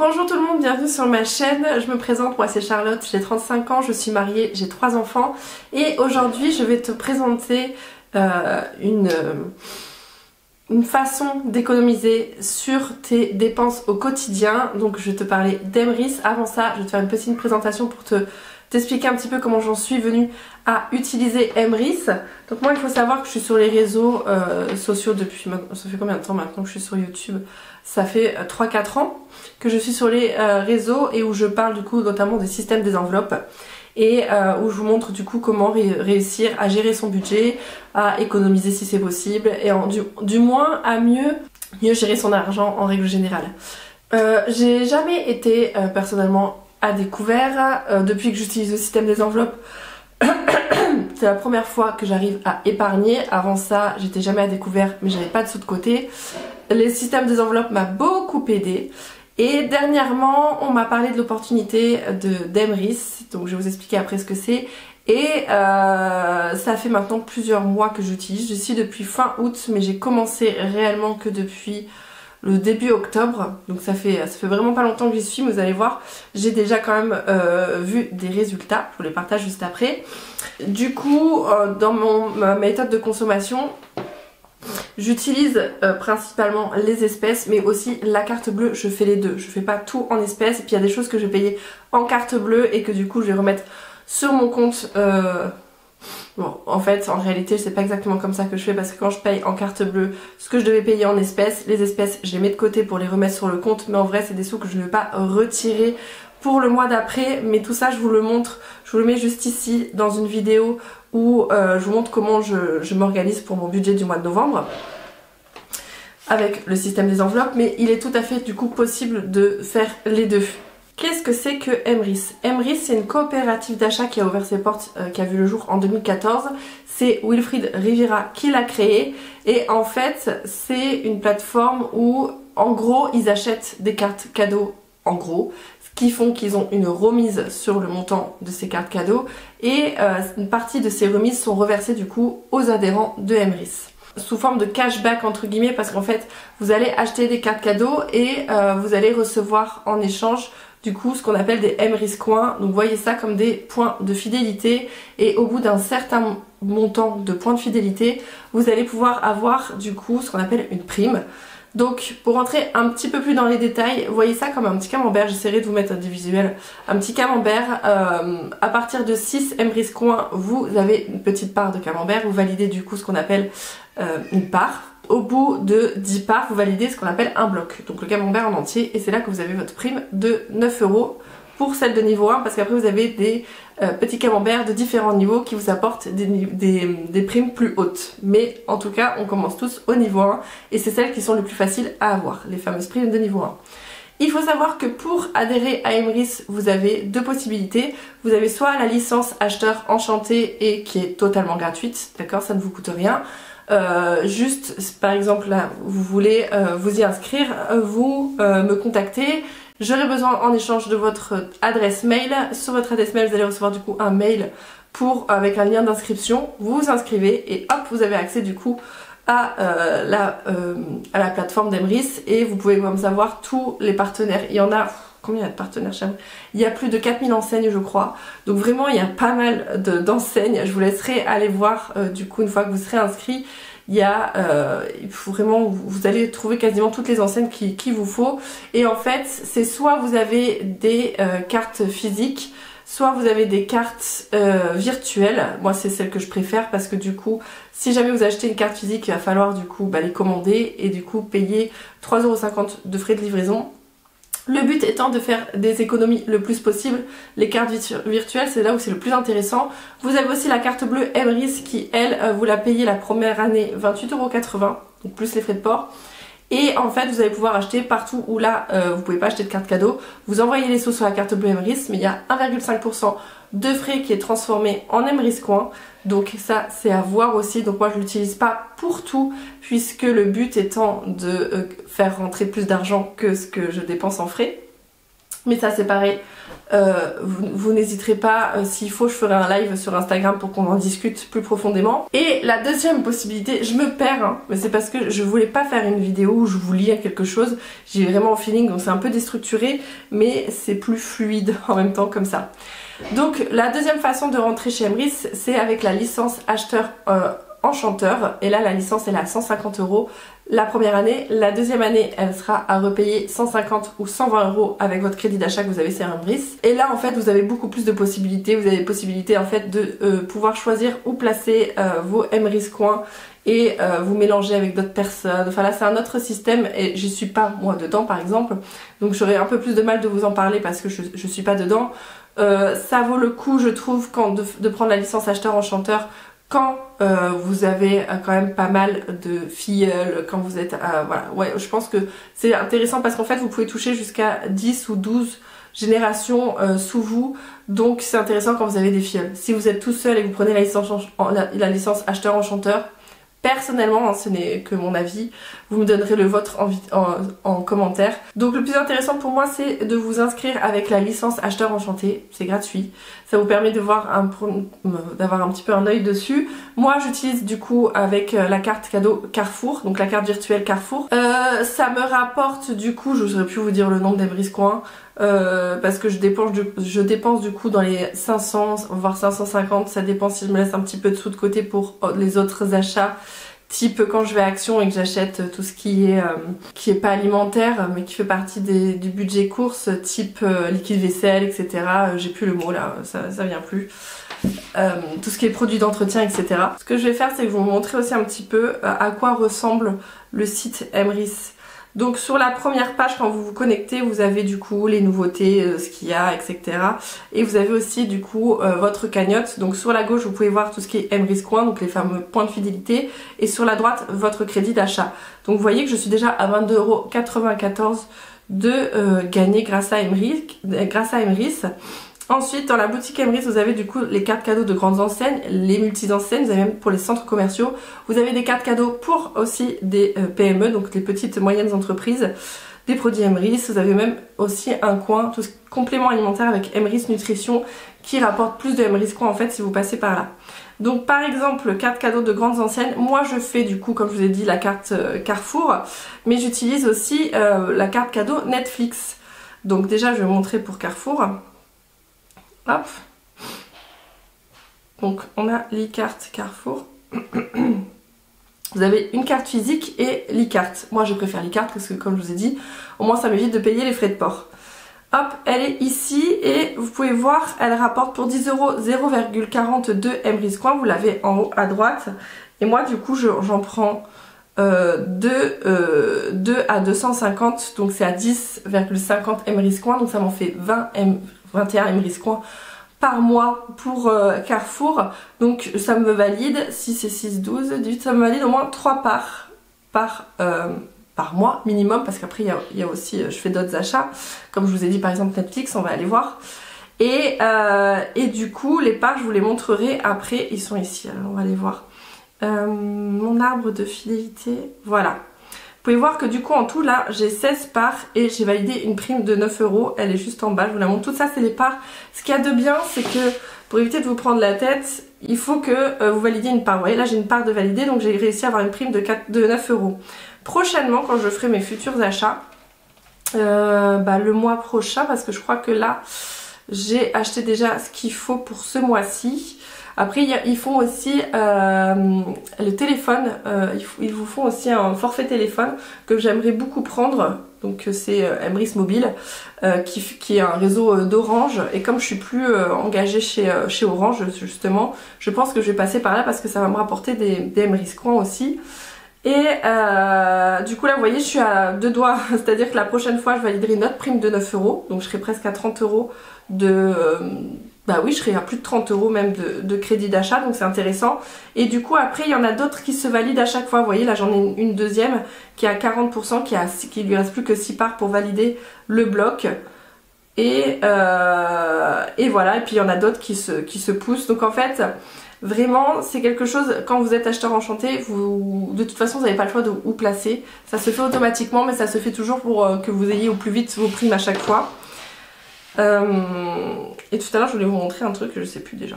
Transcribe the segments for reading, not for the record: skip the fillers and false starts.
Bonjour tout le monde, bienvenue sur ma chaîne. Je me présente, moi c'est Charlotte, j'ai 35 ans, je suis mariée, j'ai 3 enfants et aujourd'hui je vais te présenter une façon d'économiser sur tes dépenses au quotidien. Donc je vais te parler d'Emrys. Avant ça, je vais te faire une petite présentation pour t'expliquer un petit peu comment j'en suis venue à utiliser Emrys. Donc moi il faut savoir que je suis sur les réseaux sociaux depuis maintenant, ça fait combien de temps maintenant que je suis sur YouTube? Ça fait 3-4 ans que je suis sur les réseaux et où je parle du coup notamment des systèmes des enveloppes et où je vous montre du coup comment réussir à gérer son budget, à économiser si c'est possible et du moins à mieux gérer son argent en règle générale. J'ai jamais été personnellement à découvert depuis que j'utilise le système des enveloppes. C'est la première fois que j'arrive à épargner. Avant ça, j'étais jamais à découvert, mais j'avais pas de sous de côté. Les systèmes des enveloppes m'a beaucoup aidé. Et dernièrement, on m'a parlé de l'opportunité d'Emrys. Donc je vais vous expliquer après ce que c'est. Et ça fait maintenant plusieurs mois que j'utilise. Je suis depuis fin août, mais j'ai commencé réellement que depuis le début octobre, donc ça fait vraiment pas longtemps que j'y suis, mais vous allez voir, j'ai déjà quand même vu des résultats, je vous les partage juste après. Du coup, dans ma méthode de consommation, j'utilise principalement les espèces, mais aussi la carte bleue, je fais les deux, je fais pas tout en espèces, et puis il y a des choses que je vais payer en carte bleue et que du coup je vais remettre sur mon compte. Bon, en fait, en réalité, c'est pas exactement comme ça que je fais parce que quand je paye en carte bleue, ce que je devais payer en espèces, les espèces, je les mets de côté pour les remettre sur le compte, mais en vrai, c'est des sous que je ne vais pas retirer pour le mois d'après. Mais tout ça, je vous le montre, je vous le mets juste ici dans une vidéo où je vous montre comment je m'organise pour mon budget du mois de novembre avec le système des enveloppes, mais il est tout à fait du coup possible de faire les deux. Qu'est-ce que c'est que Emrys? Emrys, c'est une coopérative d'achat qui a ouvert ses portes, qui a vu le jour en 2014. C'est Wilfried Riviera qui l'a créée et en fait c'est une plateforme où en gros ils achètent des cartes cadeaux en gros, ce qui font qu'ils ont une remise sur le montant de ces cartes cadeaux et une partie de ces remises sont reversées du coup aux adhérents de Emrys sous forme de cashback entre guillemets, parce qu'en fait vous allez acheter des cartes cadeaux et vous allez recevoir en échange du coup ce qu'on appelle des Emrys coins. Donc voyez ça comme des points de fidélité et au bout d'un certain montant de points de fidélité vous allez pouvoir avoir du coup ce qu'on appelle une prime. Donc pour rentrer un petit peu plus dans les détails, voyez ça comme un petit camembert, j'essaierai de vous mettre des visuels. Un petit camembert, à partir de 6 Emrys coins vous avez une petite part de camembert, vous validez du coup ce qu'on appelle une part. Au bout de 10 parts, vous validez ce qu'on appelle un bloc, donc le camembert en entier, et c'est là que vous avez votre prime de 9 € pour celle de niveau 1, parce qu'après vous avez des petits camemberts de différents niveaux qui vous apportent des primes plus hautes. Mais en tout cas, on commence tous au niveau 1, et c'est celles qui sont les plus faciles à avoir, les fameuses primes de niveau 1. Il faut savoir que pour adhérer à Emrys, vous avez deux possibilités. Vous avez soit la licence acheteur enchanté et qui est totalement gratuite, d'accord, ça ne vous coûte rien. Juste par exemple là vous voulez vous y inscrire, vous me contactez, j'aurai besoin en échange de votre adresse mail. Sur votre adresse mail vous allez recevoir du coup un mail avec un lien d'inscription, vous vous inscrivez et hop vous avez accès du coup à la plateforme d'Emrys et vous pouvez comme savoir tous les partenaires. Il y en a combien il y a de partenaires chez moi? Il y a plus de 4000 enseignes je crois, donc vraiment il y a pas mal d'enseignes. Je vous laisserai aller voir du coup une fois que vous serez inscrit. Il y a vraiment, vous allez trouver quasiment toutes les enseignes qu'il vous faut, et en fait c'est soit vous avez des cartes physiques, soit vous avez des cartes virtuelles. Moi c'est celle que je préfère parce que du coup si jamais vous achetez une carte physique il va falloir du coup les commander et du coup payer 3,50 € de frais de livraison. Le but étant de faire des économies le plus possible. Les cartes virtuelles, c'est là où c'est le plus intéressant. Vous avez aussi la carte bleue Emrys qui, elle, vous la payez la première année 28,80 €, donc plus les frais de port. Et en fait, vous allez pouvoir acheter partout où là, vous pouvez pas acheter de carte cadeau. Vous envoyez les sous sur la carte bleue Emrys, mais il y a 1,5% de frais qui est transformé en Emrys coin. Donc ça, c'est à voir aussi. Donc moi, je l'utilise pas pour tout, puisque le but étant de faire rentrer plus d'argent que ce que je dépense en frais. Mais ça c'est pareil, vous n'hésiterez pas, s'il faut je ferai un live sur Instagram pour qu'on en discute plus profondément. Et la deuxième possibilité, je me perds hein, mais c'est parce que je voulais pas faire une vidéo où je vous lis quelque chose, j'ai vraiment au feeling, donc c'est un peu déstructuré mais c'est plus fluide en même temps comme ça. Donc la deuxième façon de rentrer chez Emrys, c'est avec la licence acheteur enchanteur, et là la licence elle est à 150 € la première année, la deuxième année elle sera à repayer 150 ou 120 € avec votre crédit d'achat que vous avez sur Emrys. Et là en fait vous avez beaucoup plus de possibilités, vous avez possibilité en fait de pouvoir choisir où placer vos Emrys coins et vous mélanger avec d'autres personnes. Enfin là c'est un autre système et j'y suis pas moi dedans par exemple, donc j'aurais un peu plus de mal de vous en parler parce que je suis pas dedans. Ça vaut le coup je trouve de prendre la licence acheteur enchanteur quand vous avez quand même pas mal de filleuls, quand vous êtes voilà, ouais, je pense que c'est intéressant parce qu'en fait vous pouvez toucher jusqu'à 10 ou 12 générations sous vous, donc c'est intéressant quand vous avez des filleuls. Si vous êtes tout seul et que vous prenez la licence acheteur enchanteur, personnellement, hein, ce n'est que mon avis, vous me donnerez le vôtre en commentaire. Donc le plus intéressant pour moi c'est de vous inscrire avec la licence acheteur enchanté, c'est gratuit. Ça vous permet de voir d'avoir un petit peu un œil dessus. Moi j'utilise du coup avec la carte cadeau Carrefour, donc la carte virtuelle Carrefour. Ça me rapporte du coup, je ne saurais plus vous dire le nombre d'Emrys coins, parce que je dépense du coup dans les 500 voire 550, ça dépend si je me laisse un petit peu de sous de côté pour les autres achats, type quand je vais à Action et que j'achète tout ce qui est pas alimentaire mais qui fait partie du budget course, type liquide vaisselle, etc. J'ai plus le mot là, ça vient plus. Tout ce qui est produits d'entretien, etc. Ce que je vais faire c'est que je vais vous montrer aussi un petit peu à quoi ressemble le site Emrys. Donc sur la première page quand vous vous connectez vous avez du coup les nouveautés, ce qu'il y a, etc. Et vous avez aussi du coup votre cagnotte. Donc sur la gauche vous pouvez voir tout ce qui est Emrys coins, donc les fameux points de fidélité. Et sur la droite votre crédit d'achat. Donc vous voyez que je suis déjà à 22,94 € de gagner grâce à Emrys. Ensuite dans la boutique Emrys vous avez du coup les cartes cadeaux de grandes enseignes, les multi-enseignes, vous avez même pour les centres commerciaux, vous avez des cartes cadeaux pour aussi des PME, donc les petites moyennes entreprises, des produits Emrys, vous avez même aussi un coin, tout ce complément alimentaire avec Emrys Nutrition qui rapporte plus de Emrys coins en fait si vous passez par là. Donc par exemple carte cadeau de grandes enseignes, moi je fais du coup comme je vous ai dit la carte Carrefour, mais j'utilise aussi la carte cadeau Netflix. Donc déjà je vais vous montrer pour Carrefour. Hop. Donc on a l'e-carte Carrefour. Vous avez une carte physique et l'e-carte. Moi je préfère l'e-carte parce que comme je vous ai dit, au moins ça m'évite de payer les frais de port. Hop, elle est ici et vous pouvez voir, elle rapporte pour 10 € 0,42 Emrys coins. Vous l'avez en haut à droite. Et moi du coup j'en prends 2 à 250, donc c'est à 10,50 Emrys coins. Donc ça m'en fait 21 Emrys coins par mois pour Carrefour, donc ça me valide, si c'est 6, 12, 18, ça me valide au moins 3 par mois minimum, parce qu'après il y a aussi, je fais d'autres achats, comme je vous ai dit par exemple Netflix, on va aller voir. Et du coup les parts je vous les montrerai après, ils sont ici, alors on va les voir. Mon arbre de fidélité, voilà. Vous pouvez voir que du coup en tout là j'ai 16 parts et j'ai validé une prime de 9 €, elle est juste en bas, je vous la montre. Tout ça c'est les parts. Ce qu'il y a de bien c'est que pour éviter de vous prendre la tête, il faut que vous validiez une part. Vous voyez là j'ai une part de valider, donc j'ai réussi à avoir une prime de 9 €. Prochainement quand je ferai mes futurs achats, le mois prochain, parce que je crois que là j'ai acheté déjà ce qu'il faut pour ce mois-ci. Après ils font aussi le téléphone, ils vous font aussi un forfait téléphone que j'aimerais beaucoup prendre. Donc c'est Emrys Mobile qui est un réseau d'Orange, et comme je suis plus engagée chez Orange justement, je pense que je vais passer par là parce que ça va me rapporter des Emrys coins aussi. Et du coup là vous voyez je suis à 2 doigts, c'est à dire que la prochaine fois je validerai une autre prime de 9 €, donc je serai presque à 30 € de... bah oui, je serai à plus de 30 € même de crédit d'achat, donc c'est intéressant. Et du coup après il y en a d'autres qui se valident à chaque fois. Vous voyez là j'en ai une deuxième qui est à 40%, qui lui reste plus que 6 parts pour valider le bloc. Et voilà, et puis il y en a d'autres qui se poussent. Donc en fait vraiment c'est quelque chose, quand vous êtes acheteur enchanté, de toute façon vous n'avez pas le choix de où placer. Ça se fait automatiquement, mais ça se fait toujours pour que vous ayez au plus vite vos primes à chaque fois. Et tout à l'heure je voulais vous montrer un truc que je sais plus déjà.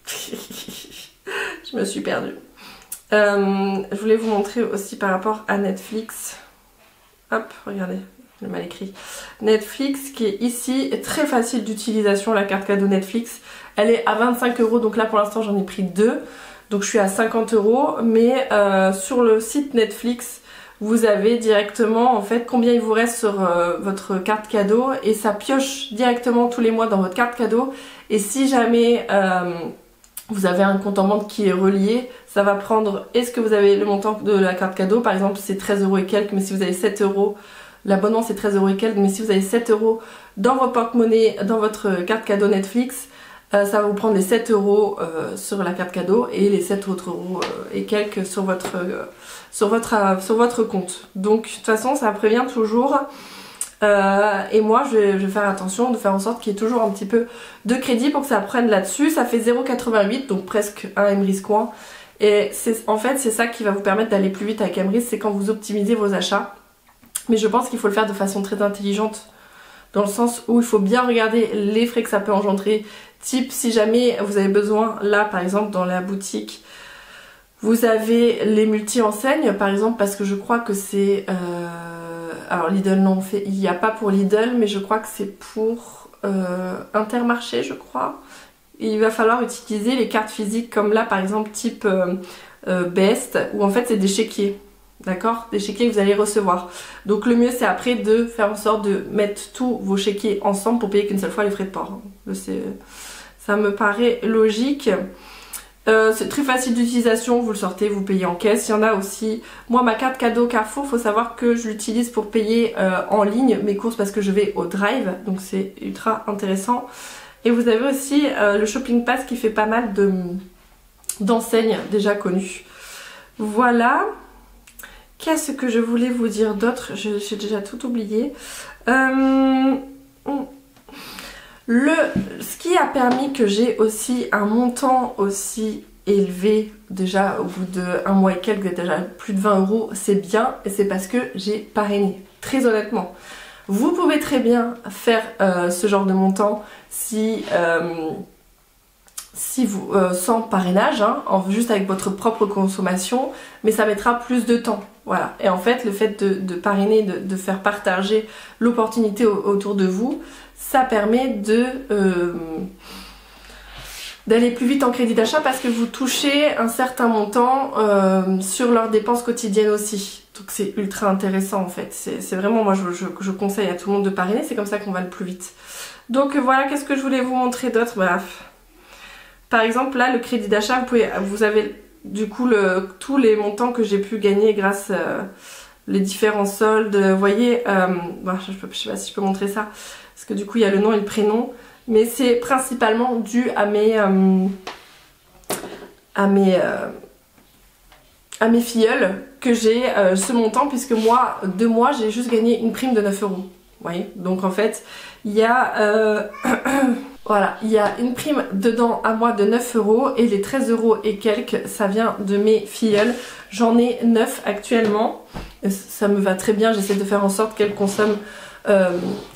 Je me suis perdue. Je voulais vous montrer aussi par rapport à Netflix. Hop, regardez, j'ai mal écrit. Netflix qui est ici, très facile d'utilisation, la carte cadeau Netflix. Elle est à 25 €, donc là pour l'instant j'en ai pris 2. Donc je suis à 50 €, mais sur le site Netflix, vous avez directement en fait combien il vous reste sur votre carte cadeau et ça pioche directement tous les mois dans votre carte cadeau. Et si jamais vous avez un compte en banque qui est relié, ça va prendre, est-ce que vous avez le montant de la carte cadeau, par exemple c'est 13 € et quelques, mais si vous avez 7 €, l'abonnement c'est 13 € et quelques, mais si vous avez 7 € dans votre porte-monnaie, dans votre carte cadeau Netflix, ça va vous prendre les 7 € sur la carte cadeau et les 7 autres euros et quelques sur votre compte. Donc de toute façon ça prévient toujours. Et moi je vais faire attention de faire en sorte qu'il y ait toujours un petit peu de crédit pour que ça prenne là-dessus. Ça fait 0,88 donc presque un Emery's coin. Et en fait c'est ça qui va vous permettre d'aller plus vite avec Emery's, c'est quand vous optimisez vos achats. Mais je pense qu'il faut le faire de façon très intelligente, dans le sens où il faut bien regarder les frais que ça peut engendrer. Type si jamais vous avez besoin, là par exemple dans la boutique, vous avez les multi-enseignes par exemple, parce que je crois que c'est... alors Lidl non, il n'y a pas pour Lidl, mais je crois que c'est pour Intermarché je crois. Et il va falloir utiliser les cartes physiques comme là par exemple type Best, où en fait c'est des chéquiers. D'accord, des chéquiers que vous allez recevoir. Donc le mieux c'est après de faire en sorte de mettre tous vos chéquiers ensemble pour payer qu'une seule fois les frais de port. Ça me paraît logique. C'est très facile d'utilisation, vous le sortez, vous payez en caisse. Il y en a aussi, moi ma carte cadeau Carrefour, il faut savoir que je l'utilise pour payer en ligne mes courses parce que je vais au drive, donc c'est ultra intéressant. Et vous avez aussi le Shopping Pass qui fait pas mal d'enseignes déjà connues. Voilà. Qu'est-ce que je voulais vous dire d'autre? J'ai déjà tout oublié. Ce qui a permis que j'ai aussi un montant aussi élevé, déjà au bout d'un mois et quelques, déjà plus de 20 €, c'est bien, et c'est parce que j'ai parrainé. Très honnêtement. Vous pouvez très bien faire ce genre de montant si vous sans parrainage, hein, juste avec votre propre consommation, mais ça mettra plus de temps. Voilà. Et en fait, le fait de parrainer, de faire partager l'opportunité autour de vous, ça permet d'aller plus vite en crédit d'achat parce que vous touchez un certain montant sur leurs dépenses quotidiennes aussi. Donc c'est ultra intéressant en fait. C'est vraiment, moi je conseille à tout le monde de parrainer, c'est comme ça qu'on va le plus vite. Donc voilà, qu'est-ce que je voulais vous montrer d'autre? Par exemple là, le crédit d'achat, vous avez du coup tous les montants que j'ai pu gagner grâce les différents soldes. Vous voyez, je sais pas si je peux montrer ça, parce que du coup il y a le nom et le prénom. Mais c'est principalement dû à mes filleuls que j'ai ce montant, puisque moi, 2 mois, j'ai juste gagné une prime de 9 €. Vous voyez, donc en fait, il y a voilà, il y a une prime dedans à moi de 9 € et les 13 € et quelques, ça vient de mes filleuls. J'en ai 9 actuellement. Ça me va très bien, j'essaie de faire en sorte qu'elles consomment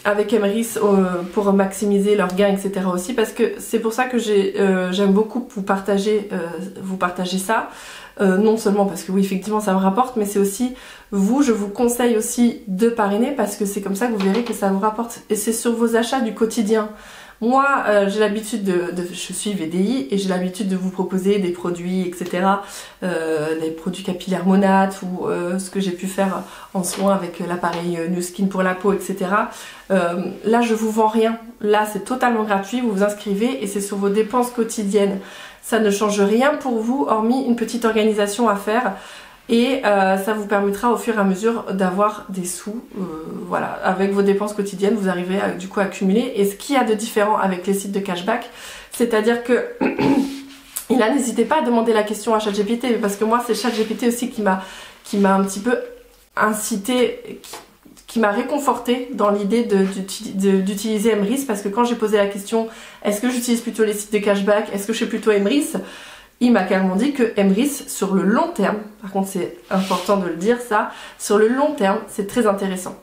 avec Emery's pour maximiser leurs gains, etc. aussi, parce que c'est pour ça que j'aime beaucoup vous partager ça. Non seulement parce que oui, effectivement ça me rapporte, mais c'est aussi je vous conseille aussi de parrainer parce que c'est comme ça que vous verrez que ça vous rapporte, et c'est sur vos achats du quotidien. Moi, j'ai l'habitude je suis VDI et j'ai l'habitude de vous proposer des produits, etc. Les produits capillaires Monat ou ce que j'ai pu faire en soins avec l'appareil New Skin pour la peau, etc. Là, je vous vends rien. Là, c'est totalement gratuit. Vous vous inscrivez et c'est sur vos dépenses quotidiennes. Ça ne change rien pour vous, hormis une petite organisation à faire. Et ça vous permettra au fur et à mesure d'avoir des sous, voilà, avec vos dépenses quotidiennes, vous arrivez du coup à accumuler. Et ce qu'il y a de différent avec les sites de cashback, c'est-à-dire que et là n'hésitez pas à demander la question à ChatGPT, parce que moi c'est ChatGPT aussi qui m'a un petit peu incité, qui m'a réconforté dans l'idée d'utiliser Emery's, parce que quand j'ai posé la question est-ce que j'utilise plutôt les sites de cashback, est-ce que je fais plutôt Emery's, il m'a carrément dit que Emrys, sur le long terme, par contre c'est important de le dire ça, sur le long terme c'est très intéressant.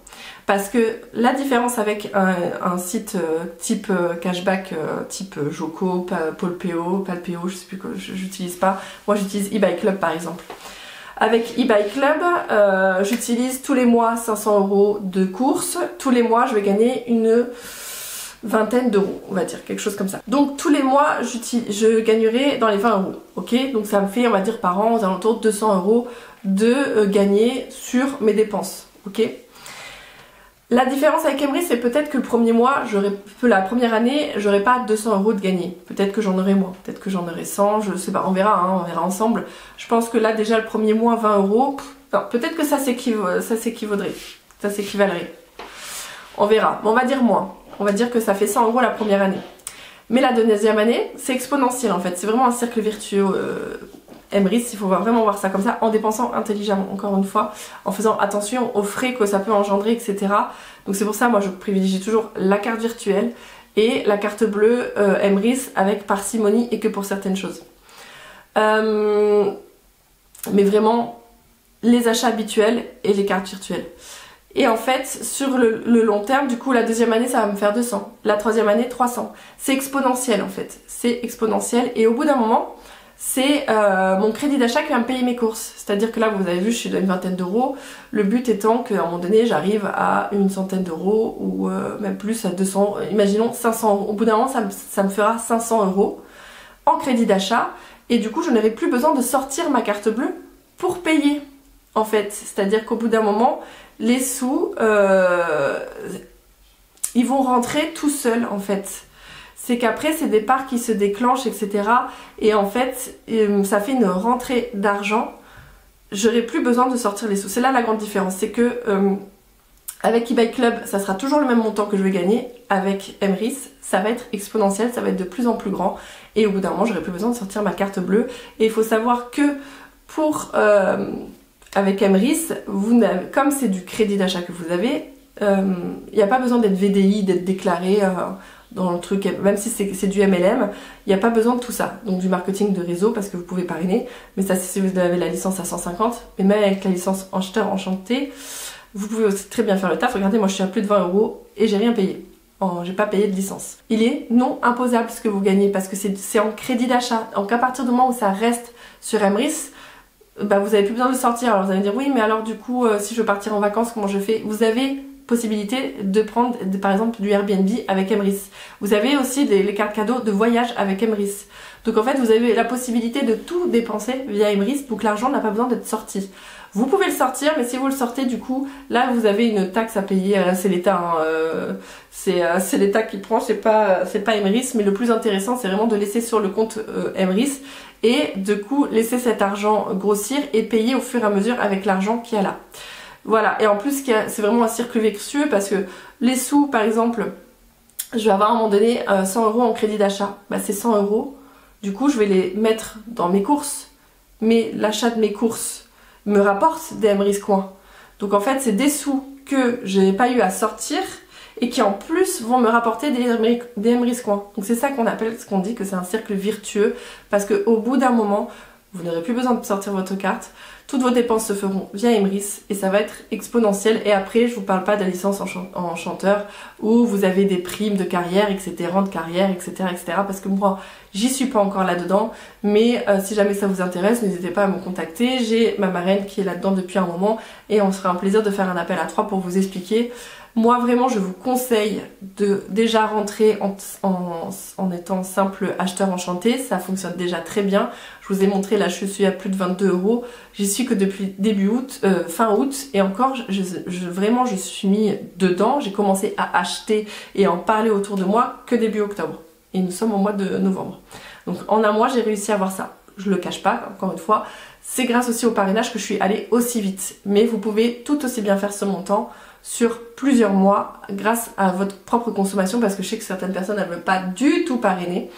Parce que la différence avec un site type cashback, type Joko, Palpeo, je sais plus quoi, j'utilise pas, moi j'utilise eBay Club par exemple. Avec eBay Club, j'utilise tous les mois 500 € de course, tous les mois je vais gagner une vingtaine d'euros, on va dire, quelque chose comme ça. Donc tous les mois, je gagnerai dans les 20 €, ok? Donc ça me fait, on va dire, par an, aux alentours de 200 € de gagner sur mes dépenses, ok? La différence avec Emrys, c'est peut-être que le premier mois, la première année, j'aurai pas 200 € de gagner. Peut-être que j'en aurai moins, peut-être que j'en aurai 100, je sais pas, on verra, hein, on verra ensemble. Je pense que là, déjà, le premier mois, 20 €, peut-être que ça s'équivalerait. On verra, mais on va dire moins. On va dire que ça fait 100 € la première année. Mais la deuxième année, c'est exponentiel en fait. C'est vraiment un cercle vertueux. Emrys, il faut vraiment voir ça comme ça, en dépensant intelligemment, encore une fois, en faisant attention aux frais que ça peut engendrer, etc. Donc c'est pour ça, moi, je privilégie toujours la carte virtuelle et la carte bleue Emrys avec parcimonie et que pour certaines choses. Mais vraiment, les achats habituels et les cartes virtuelles. Et en fait, sur le long terme, du coup, la deuxième année, ça va me faire 200. La troisième année, 300. C'est exponentiel, en fait. C'est exponentiel. Et au bout d'un moment, c'est mon crédit d'achat qui va me payer mes courses. C'est-à-dire que là, vous avez vu, je suis à une vingtaine d'euros. Le but étant qu'à un moment donné, j'arrive à une centaine d'euros ou même plus à 200, imaginons 500 €. Au bout d'un moment, ça me fera 500 € en crédit d'achat. Et du coup, je n'aurai plus besoin de sortir ma carte bleue pour payer, en fait. C'est-à-dire qu'au bout d'un moment, les sous, ils vont rentrer tout seuls en fait. C'est qu'après c'est des parts qui se déclenchent, etc. Et en fait, ça fait une rentrée d'argent. J'aurai plus besoin de sortir les sous. C'est là la grande différence. C'est que avec eBay Club, ça sera toujours le même montant que je vais gagner. Avec Emrys, ça va être exponentiel, ça va être de plus en plus grand. Et au bout d'un moment, j'aurai plus besoin de sortir ma carte bleue. Et il faut savoir que pour... avec Emrys, comme c'est du crédit d'achat que vous avez, il n'y a pas besoin d'être VDI, d'être déclaré dans le truc, même si c'est du MLM, il n'y a pas besoin de tout ça. Donc du marketing de réseau parce que vous pouvez parrainer, mais ça c'est si vous avez la licence à 150, mais même avec la licence acheteur enchanté, vous pouvez aussi très bien faire le taf. Regardez, moi je suis à plus de 20 € et j'ai rien payé. J'ai pas payé de licence. Il est non imposable ce que vous gagnez parce que c'est en crédit d'achat. Donc à partir du moment où ça reste sur Emrys, bah vous avez plus besoin de sortir. Alors vous allez me dire oui, mais alors du coup si je veux partir en vacances, comment je fais? Vous avez possibilité de prendre par exemple du Airbnb avec Emrys. Vous avez aussi les cartes cadeaux de voyage avec Emrys. Donc en fait vous avez la possibilité de tout dépenser via Emrys, donc l'argent n'a pas besoin d'être sorti. Vous pouvez le sortir, mais si vous le sortez, du coup, là vous avez une taxe à payer. C'est l'État, hein, c'est l'État qui prend, c'est pas Emrys, mais le plus intéressant c'est vraiment de laisser sur le compte Emrys et du coup laisser cet argent grossir et payer au fur et à mesure avec l'argent qu'il y a là. Voilà, et en plus c'est vraiment un cercle vertueux parce que les sous, par exemple, je vais avoir à un moment donné 100 € en crédit d'achat, bah c'est 100 €, du coup je vais les mettre dans mes courses, mais l'achat de mes courses me rapporte des Emrys Coins. Donc en fait c'est des sous que je n'ai pas eu à sortir et qui en plus vont me rapporter des Emrys Coins. Donc c'est ça qu'on appelle, ce qu'on dit que c'est un cercle vertueux, parce qu'au bout d'un moment, vous n'aurez plus besoin de sortir votre carte, toutes vos dépenses se feront via Emrys et ça va être exponentiel. Et après je vous parle pas de la licence en chanteur où vous avez des primes de carrière, etc., de carrière, etc., parce que moi j'y suis pas encore là-dedans, mais si jamais ça vous intéresse, n'hésitez pas à me contacter. J'ai ma marraine qui est là-dedans depuis un moment et on se fera un plaisir de faire un appel à 3 pour vous expliquer. Moi vraiment je vous conseille de déjà rentrer en étant simple acheteur enchanté, ça fonctionne déjà très bien. Je vous ai montré, là je suis à plus de 22 €, j'y suis que depuis début août, fin août, et encore vraiment je suis mis dedans, j'ai commencé à acheter et à en parler autour de moi que début octobre. Et nous sommes au mois de novembre. Donc en un mois j'ai réussi à avoir ça. Je le cache pas, encore une fois, c'est grâce aussi au parrainage que je suis allée aussi vite. Mais vous pouvez tout aussi bien faire ce montant sur plusieurs mois grâce à votre propre consommation, parce que je sais que certaines personnes ne veulent pas du tout parrainer.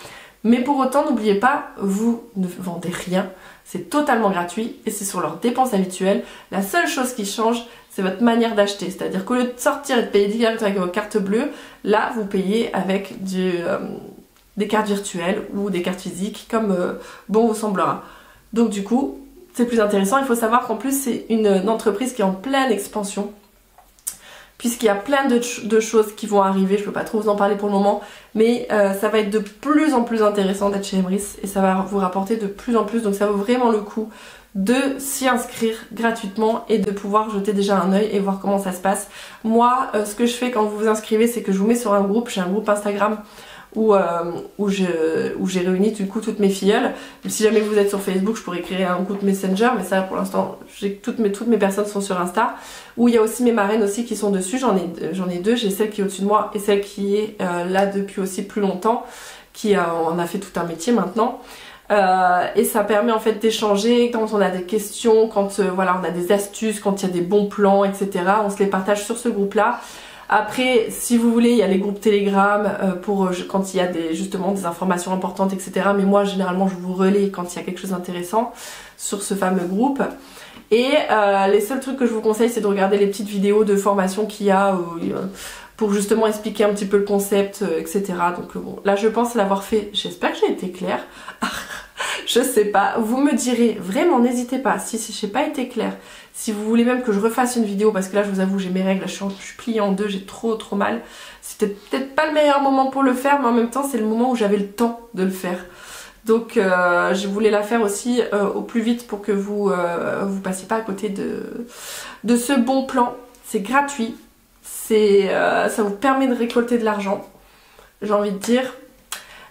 Mais pour autant, n'oubliez pas, vous ne vendez rien, c'est totalement gratuit et c'est sur leurs dépenses habituelles. La seule chose qui change, c'est votre manière d'acheter. C'est-à-dire qu'au lieu de sortir et de payer direct avec votre carte bleue, là vous payez avec des des cartes virtuelles ou des cartes physiques comme bon vous semblera. Donc du coup, c'est plus intéressant. Il faut savoir qu'en plus c'est une entreprise qui est en pleine expansion, puisqu'il y a plein de choses qui vont arriver. Je peux pas trop vous en parler pour le moment, mais ça va être de plus en plus intéressant d'être chez Emrys et ça va vous rapporter de plus en plus, donc ça vaut vraiment le coup de s'y inscrire gratuitement et de pouvoir jeter déjà un œil et voir comment ça se passe. Moi, ce que je fais quand vous vous inscrivez, c'est que je vous mets sur un groupe. J'ai un groupe Instagram où j'ai réuni du coup toutes mes filleules. Si jamais vous êtes sur Facebook, je pourrais créer un groupe Messenger, mais ça pour l'instant, toutes mes personnes sont sur Insta. Où il y a aussi mes marraines aussi qui sont dessus. J'en ai deux. J'ai celle qui est au-dessus de moi et celle qui est là depuis aussi plus longtemps, qui en a fait tout un métier maintenant. Et ça permet en fait d'échanger quand on a des questions, quand voilà, on a des astuces, quand il y a des bons plans, etc. On se les partage sur ce groupe-là. Après, si vous voulez, il y a les groupes Telegram pour quand il y a justement des informations importantes, etc. Mais moi, généralement, je vous relais quand il y a quelque chose d'intéressant sur ce fameux groupe. Et les seuls trucs que je vous conseille, c'est de regarder les petites vidéos de formation qu'il y a pour justement expliquer un petit peu le concept, etc. Donc bon, là, je pense l'avoir fait. J'espère que j'ai été claire. Je sais pas, vous me direz, vraiment n'hésitez pas, si j'ai pas été claire, si vous voulez même que je refasse une vidéo, parce que là je vous avoue j'ai mes règles, je suis pliée en deux, j'ai trop mal, c'était peut-être pas le meilleur moment pour le faire, mais en même temps c'est le moment où j'avais le temps de le faire. Donc je voulais la faire aussi au plus vite pour que vous passiez pas à côté de ce bon plan. C'est gratuit, ça vous permet de récolter de l'argent, j'ai envie de dire.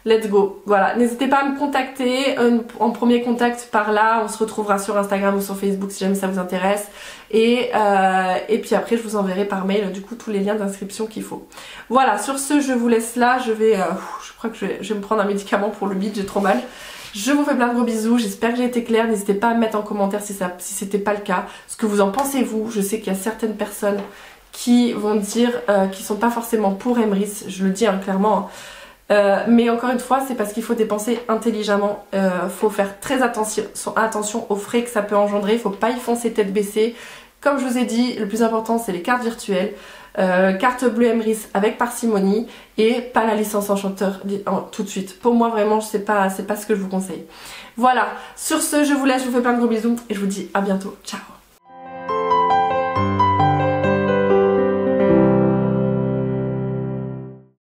Let's go. Voilà, n'hésitez pas à me contacter en premier contact par là. On se retrouvera sur Instagram ou sur Facebook si jamais ça vous intéresse. Et puis après, je vous enverrai par mail du coup tous les liens d'inscription qu'il faut. Voilà, sur ce, je vous laisse là. Je crois que je vais me prendre un médicament pour le bide, j'ai trop mal. Je vous fais plein de gros bisous, j'espère que j'ai été claire. N'hésitez pas à me mettre en commentaire si c'était pas le cas. Ce que vous en pensez vous. Je sais qu'il y a certaines personnes qui vont dire qu'ils sont pas forcément pour Emrys. Je le dis hein, clairement. Mais encore une fois, c'est parce qu'il faut dépenser intelligemment. Faut faire très attention aux frais que ça peut engendrer. Il faut pas y foncer tête baissée. Comme je vous ai dit, le plus important c'est les cartes virtuelles. Carte bleue Emrys avec parcimonie et pas la licence enchanteur tout de suite. Pour moi vraiment, c'est pas ce que je vous conseille. Voilà, sur ce, je vous laisse, je vous fais plein de gros bisous et je vous dis à bientôt. Ciao.